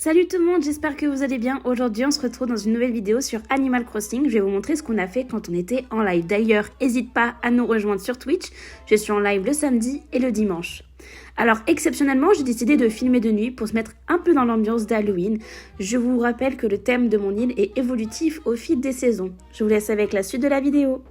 Salut tout le monde, j'espère que vous allez bien. Aujourd'hui, on se retrouve dans une nouvelle vidéo sur Animal Crossing. Je vais vous montrer ce qu'on a fait quand on était en live. D'ailleurs, n'hésite pas à nous rejoindre sur Twitch. Je suis en live le samedi et le dimanche. Alors, exceptionnellement, j'ai décidé de filmer de nuit pour se mettre un peu dans l'ambiance d'Halloween. Je vous rappelle que le thème de mon île est évolutif au fil des saisons. Je vous laisse avec la suite de la vidéo.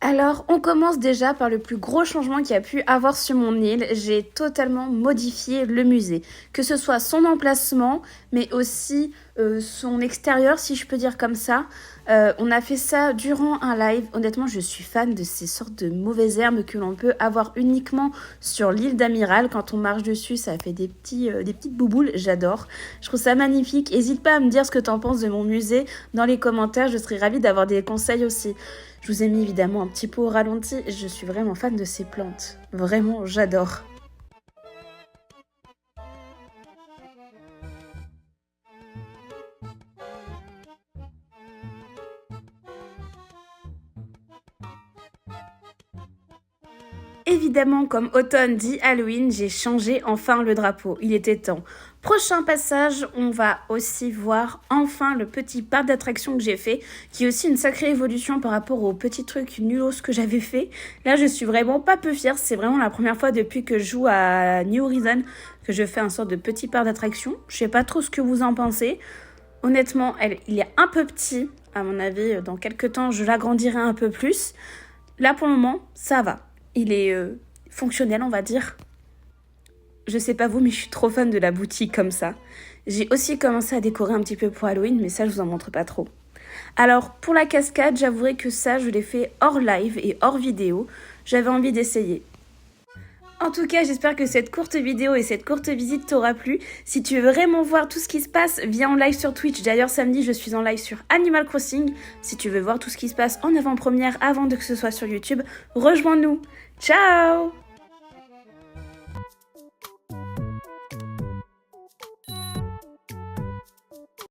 Alors, on commence déjà par le plus gros changement qu'il y a pu avoir sur mon île. J'ai totalement modifié le musée. Que ce soit son emplacement, mais aussi son extérieur, si je peux dire comme ça. On a fait ça durant un live. Honnêtement, je suis fan de ces sortes de mauvaises herbes que l'on peut avoir uniquement sur l'île d'Amiral. Quand on marche dessus, ça fait des petites bouboules. J'adore. Je trouve ça magnifique. N'hésite pas à me dire ce que tu en penses de mon musée dans les commentaires. Je serais ravie d'avoir des conseils aussi. Je vous ai mis évidemment un petit peu au ralenti, je suis vraiment fan de ces plantes. Vraiment, j'adore. Évidemment, comme automne dit Halloween, j'ai changé enfin le drapeau. Il était temps. Prochain passage, on va aussi voir enfin le petit parc d'attractions que j'ai fait, qui est aussi une sacrée évolution par rapport aux petits trucs nulos que j'avais fait. Là, je suis vraiment pas peu fière. C'est vraiment la première fois depuis que je joue à New Horizon que je fais un sort de petit parc d'attractions. Je sais pas trop ce que vous en pensez. Honnêtement, il est un peu petit. À mon avis, dans quelques temps, je l'agrandirai un peu plus. Là, pour le moment, ça va. Il est fonctionnel, on va dire. Je sais pas vous, mais je suis trop fan de la boutique comme ça. J'ai aussi commencé à décorer un petit peu pour Halloween, mais ça, je vous en montre pas trop. Alors, pour la cascade, j'avouerai que ça, je l'ai fait hors live et hors vidéo. J'avais envie d'essayer. En tout cas, j'espère que cette courte vidéo et cette courte visite t'aura plu. Si tu veux vraiment voir tout ce qui se passe, viens en live sur Twitch. D'ailleurs, samedi, je suis en live sur Animal Crossing. Si tu veux voir tout ce qui se passe en avant-première avant que ce soit sur YouTube, rejoins-nous. Ciao!